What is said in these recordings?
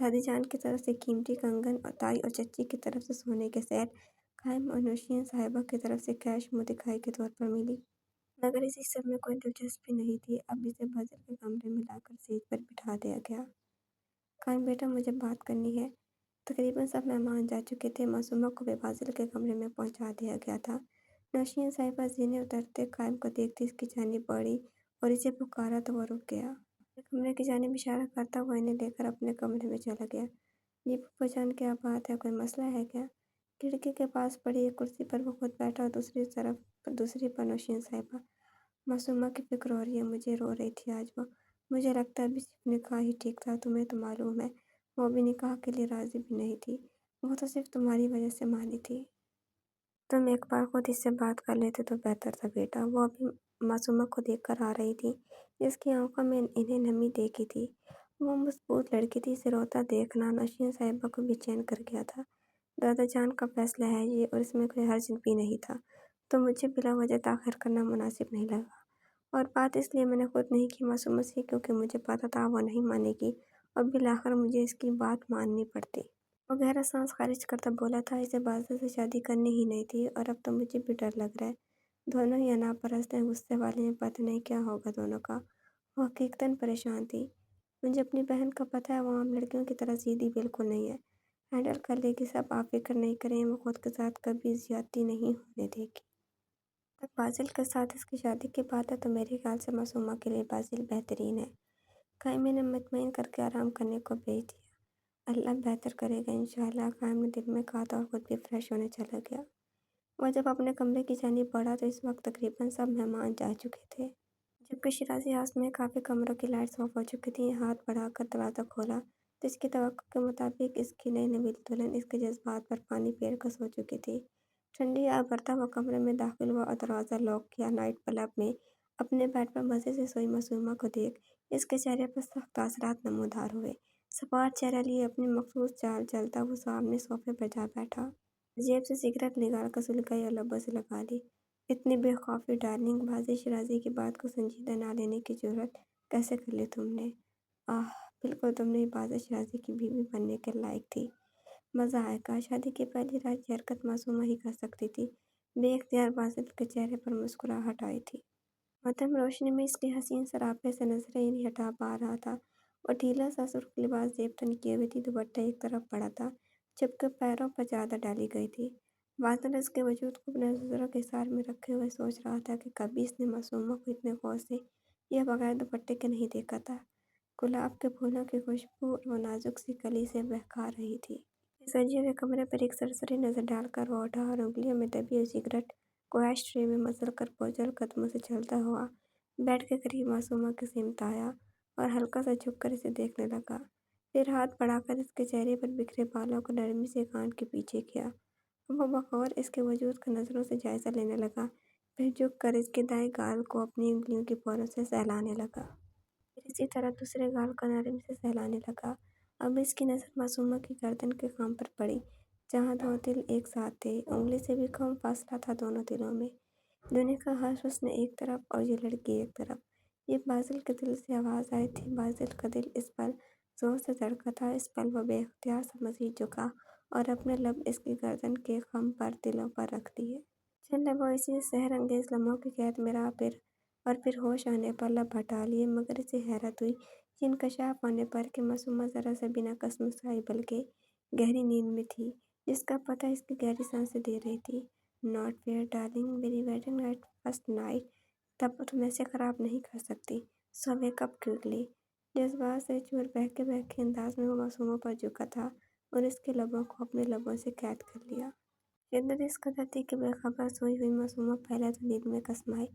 دادی جان کی طرف سے قیمتی کنگن اور تائی اور چچی کی طرف سے سونے کے سیٹ، قائم اور نوشین صاحبہ کی طرف سے کیش منہ دکھائی کے طور پر ملی، مگر اسی سب میں کوئی دلچسپی نہیں تھی۔ اب اسے بازل کے کمرے میں لا کر سیٹ پر بٹھا دیا گیا۔ قائم بیٹا، مجھے بات کرنی ہے۔ تقریباً سب مہمان جا چکے تھے، معصومہ کو بھی بازل کے کمرے میں پہنچا دیا گیا تھا۔ نوشین صاحبہ زینے اترتے قائم کو دیکھتی اس کی جانب بڑھی اور اسے پکارا تو وہ رک گیا۔ اپنے کمرے کی جانب اشارہ کرتا ہوا انہیں لے کر اپنے کمرے میں چلا گیا۔ جی پھپھو جان، کیا بات ہے؟ کوئی مسئلہ ہے کیا؟ کھڑکی کے پاس پڑی ایک کرسی پر وہ خود بیٹھا اور دوسری پر نوشین صاحبہ۔ معصومہ کی فکر ہو رہی ہے، مجھے رو رہی تھی آج وہ۔ مجھے لگتا ہے ابھی صرف نکاح ہی ٹھیک تھا، تمہیں تو معلوم ہے وہ ابھی نکاح کے لیے راضی بھی نہیں تھی، وہ تو صرف تمہاری وجہ سے مانی تھی۔ تم ایک بار خود اس سے بات کر لیتے تو بہتر تھا بیٹا۔ وہ ابھی معصومہ کو دیکھ کر آ رہی تھی جس کی آنکھوں میں انہیں نمی دیکھی تھی۔ وہ مضبوط لڑکی تھی، اسے روتا دیکھنا نوشین صاحبہ کو بے چین کر گیا تھا۔ دادا جان کا فیصلہ ہے یہ، اور اس میں کوئی حرج بھی نہیں تھا، تو مجھے بلا وجہ تاخیر کرنا مناسب نہیں لگا، اور بات اس لیے میں نے خود نہیں کی معصومہ سے کیونکہ مجھے پتا تھا وہ نہیں مانے گی اور بالآخر مجھے اس کی بات ماننی پڑتی۔ وہ گہرا سانس خارج کرتا بولا تھا، اسے بازل سے شادی کرنی ہی نہیں تھی، اور اب تو مجھے بھی ڈر لگ رہا ہے۔ دونوں ہی انا پرست ہیں، غصے والے ہیں، پتہ نہیں کیا ہوگا دونوں کا۔ وہ حقیقتاً پریشان تھی۔ مجھے اپنی بہن کا پتہ ہے، وہ عام لڑکیوں کی طرح ضدی بالکل نہیں ہے، ہینڈل کر لے گی سب، آپ فکر نہیں کریں، وہ خود کے ساتھ کبھی زیادتی نہیں ہونے دے گی۔ تک بازل کے ساتھ اس کی شادی کی بات ہے تو میرے خیال سے معصومہ کے لیے بازل بہترین ہے۔ قائم نے مطمئن کر کے آرام کرنے کو بھیج دیا۔ اللہ بہتر کرے گا انشاءاللہ، قائم نے دل میں کہا تھا اور خود بھی فریش ہونے چلا گیا۔ وہ جب اپنے کمرے کی جانب بڑھا تو اس وقت تقریباً سب مہمان جا چکے تھے، جبکہ شیرازی ہاؤس میں کافی کمروں کی لائٹس آف ہو چکی تھیں۔ ہاتھ بڑھا کر دروازہ کھولا تو اس کی توقع کے مطابق اس کی نئی نویل دلہن اس کے جذبات پر پانی پھیر کر سو چکی تھی۔ ٹھنڈی آگ بھرتا ہوا کمرے میں داخل ہوا اور دروازہ لاک کیا۔ نائٹ کلب میں اپنے بیڈ پر مزے سے سوئی معصومہ کو دیکھ اس کے چہرے پر سخت تاثرات نمودار ہوئے۔ سپاٹ چہرہ لیے اپنی مخصوص چال چلتا وہ سامنے صوفے پر جا بیٹھا۔ جیب سے سگریٹ نکال کر سلگائی اور لبوں سے لگا لی۔ اتنی بے خوفی ڈارلنگ، بازی شیرازی کی بات کو سنجیدہ نہ لینے کی جرأت کیسے کر لی تم نے؟ آہ، بالکل تم نے بازی شیرازی کی بیوی بننے کے لائق تھی۔ مزہ آئے گا۔ شادی کی پہلی رات یہ حرکت معصومہ ہی کر سکتی تھی۔ بے اختیار بازل کے چہرے پر مسکراہٹ آئی تھی۔ مدھم روشنی میں اس کے حسین سراپے سے نظریں نہیں ہٹا پا رہا تھا۔ وہ ڈھیلا سا سرخ لباس زیب تن کیے ہوئی تھی، دوپٹہ ایک طرف پڑا تھا جبکہ پیروں پر چادر ڈالی گئی تھی۔ بازل اس کے وجود کو اپنے نظروں کے حصار میں رکھے ہوئے سوچ رہا تھا کہ کبھی اس نے معصومہ کو اتنے غور سے یا بغیر دوپٹے کے نہیں دیکھا تھا۔ گلاب کے پھولوں کی خوشبو وہ نازک سی کلی سے بہکا رہی تھی۔ اس سجے ہوئے کمرے پر ایک سرسری نظر ڈال کر وہ اٹھا اور انگلیوں میں دبی ہوئی سگریٹ کو ایش ٹرے میں مسل کر بوجھل قدموں سے چلتا ہوا بیڈ کے قریب معصومہ کی سمت آیا اور ہلکا سا جھک کر اسے دیکھنے لگا۔ پھر ہاتھ بڑھا کر اس کے چہرے پر بکھرے بالوں کو نرمی سے کان کے پیچھے کیا۔ وہ بغور اس کے وجود کا نظروں سے جائزہ لینے لگا، پھر جھک کر اس کے دائیں گال کو اپنی انگلیوں کی پوروں سے سہلانے لگا۔ پھر اسی طرح دوسرے گال کو نرمی سے سہلانے لگا۔ اب اس کی نظر معصومہ کی گردن کے خم پر پڑی جہاں دو دل ایک ساتھ تھے۔ انگلی سے بھی کم فاصلہ تھا دونوں دلوں میں۔ دنیا کا ہر حسن ایک طرف اور یہ لڑکی ایک طرف۔ یہ بازل کے دل سے آواز آئی تھی۔ بازل کا دل اس پل زور سے دھڑکا تھا۔ اس پل وہ بے اختیار سا مزید جھکا اور اپنے لب اس کی گردن کے خم پر دلوں پر رکھ دیے۔ چند وہ اسی سحر انگیز لمحوں کی قید میں رہا اور پھر ہوش آنے پر لب ہٹا لیے، مگر اسے حیرت ہوئی یہ انکشاف ہونے پر کہ معصومہ ذرا سا بھی نہ کسمسائی بلکہ گہری نیند میں تھی جس کا پتہ اس کی گہری سانسیں دے رہی تھی۔ ناٹ فیئر ڈارلنگ، میری ویڈنگ نائٹ فرسٹ نائٹ، تب تم ایسے خراب نہیں کر سکتی، سو ویک اپ کوئکلی۔ جذبات سے چور بہکے بہکے انداز میں وہ معصومہ پر جھکا تھا اور اس کے لبوں کو اپنے لبوں سے قید کر لیا۔ شدت اس قدر تھی کہ بے خبر سوئی ہوئی معصومہ پہلے تو نیند میں کسمائی،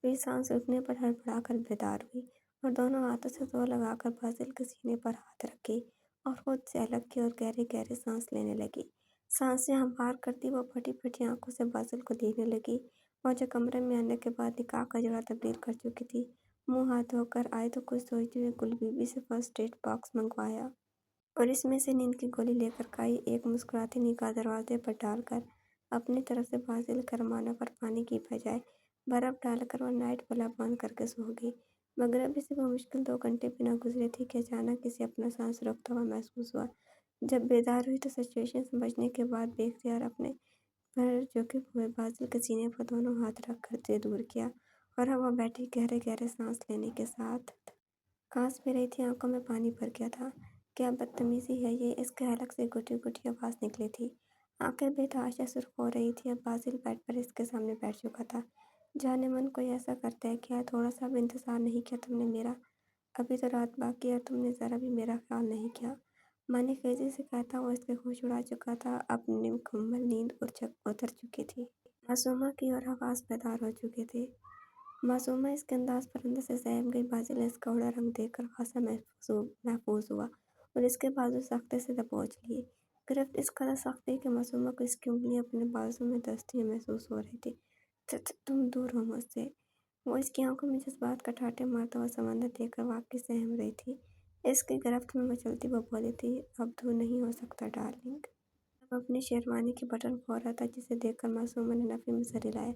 پھر سانس رکنے پر ہڑبڑا کر بیدار ہوئی اور دونوں ہاتھوں سے زور لگا کر بازل کے سینے پر ہاتھ رکھے اور خود سے الگ کی اور گہرے گہرے سانس لینے لگی۔ سانسیں ہموار کرتی وہ پھٹی پھٹی آنکھوں سے بازل کو دیکھنے لگی، وہ جو کمرے میں آنے کے بعد نکاح کا جوڑا تبدیل کر چکی تھی۔ منہ ہاتھ دھو کر آئی تو کچھ سوچتے ہوئے گل بی بی سے فرسٹ ایڈ باکس منگوایا اور اس میں سے نیند کی گولی لے کر کھائی۔ ایک مسکراتی نگاہ دروازے پر ڈال کر اپنی طرف سے بازل کے ارمانوں پر پانی کی بجائے برف ڈال کر وہ نائٹ کلب بند کر کے سو گئی۔ مگر ابھی سے وہ مشکل 2 گھنٹے بھی نہ گزرے تھے کہ اچانک اسے اپنا سانس روکتا ہوا محسوس ہوا۔ جب بیدار ہوئی تو سچویشن سمجھنے کے بعد بے اختیار اپنے پر جھکے ہوئے باسل کے سینے پر دونوں ہاتھ رکھ کر اسے دور کیا، اور وہ بیٹھی گہرے گہرے سانس لینے کے ساتھ کانس بھی رہی تھی، آنکھوں میں پانی بھر گیا تھا۔ کیا بدتمیزی ہے یہ، اس کے حلق سے گھٹی گھٹی آواز نکلی تھی۔ آنکھیں بے تحاشا سرخ ہو رہی تھی۔ اب باسل بیڈ پر اس کے سامنے بیٹھ چکا تھا۔ جانے من کوئی ایسا کرتا ہے کیا؟ تھوڑا سا بھی انتظار نہیں کیا تم نے میرا؟ ابھی تو رات باقی ہے اور تم نے ذرا بھی میرا خیال نہیں کیا، مانی خیزی سے کہتا۔ وہ اس کے ہوش اڑا چکا تھا، اب مکمل نیند اتر چکی تھی۔ معصومہ کی اور حواس بیدار ہو چکے تھے۔ معصومہ اس کے انداز پر اندر سے سہم گئی۔ باسل نے اس کا اڑا رنگ دیکھ کر خاصا محظوظ ہوا اور اس کے بازو سختی سے دبوچ لیے۔ گرفت اس قدر سخت تھی کہ معصومہ کو اس کی انگلیاں اپنے بازو میں دھنستی محسوس ہو رہی تھی۔ تم دور ہو مجھ سے۔ وہ اس کی آنکھوں میں جذبات کا ٹھاٹھے مارتا ہوا سمندر دیکھ کر واقعی سہم رہی تھی۔ اس کی گرفت میں مچلتی وہ بولی تھی، اب دور نہیں ہو سکتا ڈارلنگ۔ اب اپنی شیروانی کی بٹن کھول رہا تھا، جسے دیکھ کر معصومہ نے نفی میں سر ہلایا۔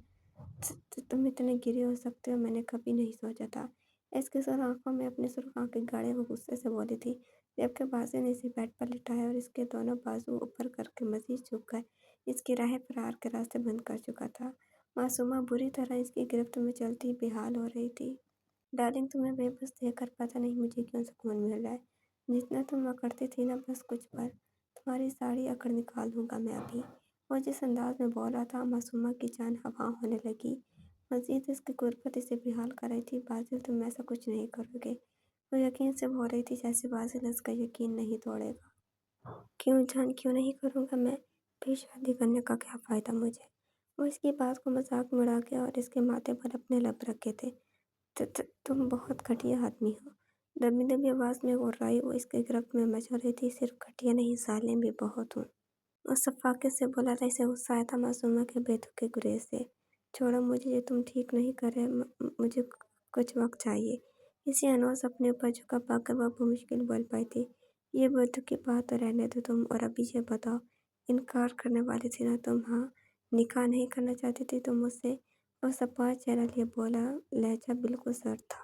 تم اتنے گرے ہو سکتے ہو، میں نے کبھی نہیں سوچا تھا۔ اس کی سرخ آنکھوں میں اپنی سرخ آنکھیں گاڑے وہ غصے سے بولی تھی، جبکہ باسل نے اسے بیڈ پر لٹایا اور اس کے دونوں بازو اوپر کر کے مزید جھک کر اس کی راہ فرار کے راستے بند کر چکا تھا۔ معصومہ بری طرح اس کی گرفت میں چلتی بے حال ہو رہی تھی۔ ڈارلنگ، تمہیں بے بس دیکھ کر پتہ نہیں مجھے کیوں سکون مل رہا ہے۔ جتنا تم اکڑتی تھی نا، بس کچھ پر تمہاری ساری اکڑ نکال دوں گا میں ابھی۔ وہ جس انداز میں بول رہا تھا، معصومہ کی جان ہوا ہونے لگی۔ مزید اس کی قربت اسے بے حال کر رہی تھی۔ باسل، تم ایسا کچھ نہیں کرو گے؟ وہ یقین سے بول رہی تھی جیسے باسل اس کا یقین نہیں توڑے گا۔ کیوں جان، کیوں نہیں کروں گا میں؟ پھر شادی کرنے کا کیا فائدہ مجھے؟ وہ اس کی بات کو مذاق میں اڑا گیا اور اس کے ماتھے پر اپنے لب رکھے تھے۔ تم بہت گھٹیا آدمی ہو۔ دبی دبی آواز میں غرائی وہ اس کی گرفت میں مچل رہی تھی۔ صرف گھٹیا نہیں، ظالم بھی بہت ہوں۔ وہ شفقت سے بولا تھا۔ اسے غصہ آیا تھا معصومہ کے بے تکے گریز سے۔ چھوڑو مجھے، یہ تم ٹھیک نہیں کر رہے، مجھے کچھ وقت چاہیے۔ اسی انوس اپنے اوپر جھکا پا کر وہ بمشکل بول پائی تھی، یہ بے تکی بات تو رہنے دو تم، اور ابھی یہ بتاؤ، انکار کرنے والی تھی نا تم؟ ہاں، نکاح نہیں کرنا چاہتی تھی تم مجھ سے؟ وہ صفا چہرہ لیے بولا، لہجہ بالکل سرد تھا۔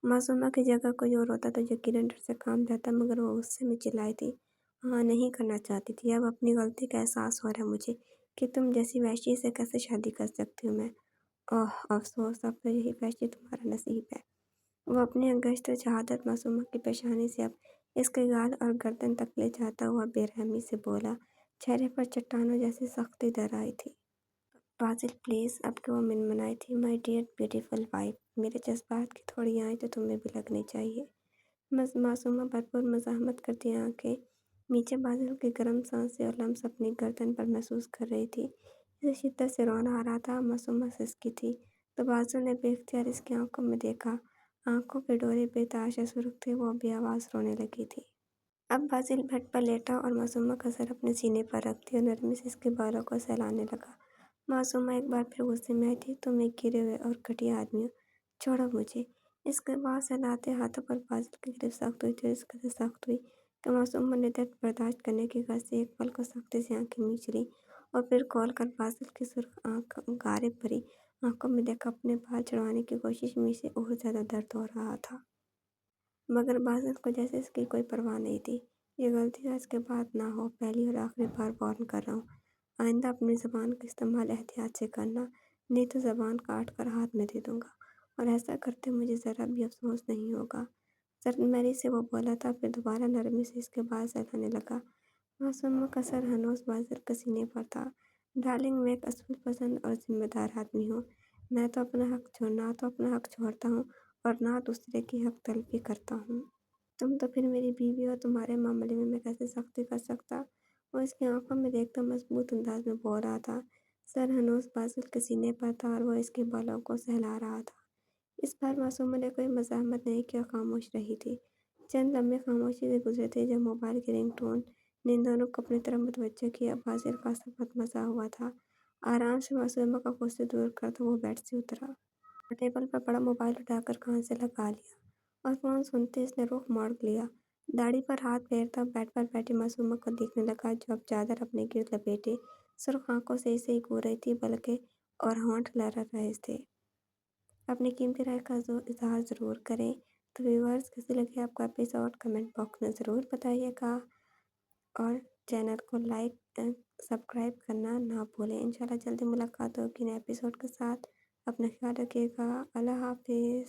معصومہ کی جگہ کوئی اور ہوتا تو یقیناً ڈر سے کانپ جاتا، مگر وہ غصے میں چلائی تھی، ہاں نہیں کرنا چاہتی تھی۔ اب اپنی غلطی کا احساس ہو رہا ہے مجھے کہ تم جیسی وحشی سے کیسے شادی کر سکتی ہوں میں۔ اوہ افسوس، اب تو یہی وحشی تمہارا نصیب ہے۔ وہ اپنی انگشت شہادت معصومہ کی پیشانی سے اب اس کے گال اور گردن تک لے جاتا ہوا بے رحمی سے بولا، چہرے پر چٹانوں جیسی سختی در آئی تھی۔ باسل پلیز، اب کہ وہ منمنائی تھی، مائی ڈیئر بیوٹیفل وائف، میرے جذبات کی تھوڑی آنچ تو تمہیں بھی لگنی چاہیے۔ معصومہ بھرپور مزاحمت کرتی آنکھیں نیچے باسل کی گرم سانسیں اور لمس اپنی گردن پر محسوس کر رہی تھی۔ اسے شدت سے رونا آ رہا تھا۔ معصومہ سسکی تھی تو باسل نے بے اختیار اس کی آنکھوں میں دیکھا۔ آنکھوں کے ڈورے بے تحاشا سرخ تھے۔ وہ بے آواز رونے لگی تھی۔ اب باسل بیڈ پر لیٹا اور معصومہ کا سر اپنے سینے پر رکھ دیا، نرمی سے اس کے بالوں کو سہلانے لگا۔ معصومہ ایک بار پھر غصے میں آئی تھی، تم ایک گرے ہوئے اور گھٹیا آدمی ہو، چھوڑو مجھے۔ اس کے بعد سہلاتے ہاتھوں پر باسل کی گرفت سخت ہوئی تھی، اور اس قدر سخت ہوئی کہ معصومہ نے درد برداشت کرنے کی غرض سے ایک پل کو سختی سے آنکھیں میچ لیں اور پھر کھول کر باسل کی سرخ گارے بھری آنکھوں میں دیکھا۔ اپنے بال چھڑوانے کی کوشش میں اسے اور زیادہ درد ہو رہا تھا، مگر باسل کو جیسے اس کی کوئی پرواہ نہیں تھی۔ یہ غلطی آج کے بعد نہ ہو، پہلی اور آخری بار وارن کر رہا ہوں، آئندہ اپنی زبان کا استعمال احتیاط سے کرنا، نہیں تو زبان کاٹ کر ہاتھ میں دے دوں گا، اور ایسا کرتے مجھے ذرا بھی افسوس نہیں ہوگا۔ سرد سے وہ بولا تھا، پھر دوبارہ نرمی سے اس کے بال سہلانے لگا۔ معصومہ کا سر ہنوز باسل کے سینے پر تھا۔ ڈارلنگ، میں ایک اصول پسند اور ذمہ دار آدمی ہوں۔ میں تو اپنا حق چھوڑتا ہوں اور نہ دوسرے کی حق طلبی کرتا ہوں۔ تم تو پھر میری بیوی ہو، تمہارے معاملے میں کیسے سختی کر سکتا؟ وہ اس کی آنکھوں میں دیکھتا مضبوط انداز میں بول رہا تھا۔ سر ہنوز باسل کے سینے پر تھا اور وہ اس کے بالوں کو سہلا رہا تھا۔ اس بار معصومہ نے کوئی مزاحمت نہیں کی اور خاموش رہی تھی۔ چند لمحے خاموشی سے گزرے تھے، جب موبائل کی رنگ ٹون نے ان دونوں کو اپنی طرف متوجہ کیا۔ باسل کا سخت مزہ ہوا تھا۔ آرام سے معصومہ کا غصے دور کرتا وہ بیڈ سے اترا اور ٹیبل پر پڑا موبائل اٹھا کر کان سے لگا لیا، اور فون سنتے اس نے رخ موڑ لیا۔ داڑھی پر ہاتھ پھیرتا بیڈ پر بیٹھی معصومہ کو دیکھنے لگا، جو اب چادر اپنے گرد لپیٹے سرخ آنکھوں سے اسے ہی گھور رہی تھی، بلکہ اور ہونٹ لرز رہے تھے۔ اپنی قیمتی رائے کا اظہار ضرور کریں۔ تو ویورز، کیسے لگے آپ کا ایپیسوڈ کمنٹ باکس میں ضرور بتائیے گا، اور چینل کو لائک سبسکرائب کرنا نہ بھولیں۔ انشاءاللہ جلدی ملاقات ہوگی نئے ایپیسوڈ کے ساتھ۔ اپنا خیال رکھیے گا۔ اللہ حافظ۔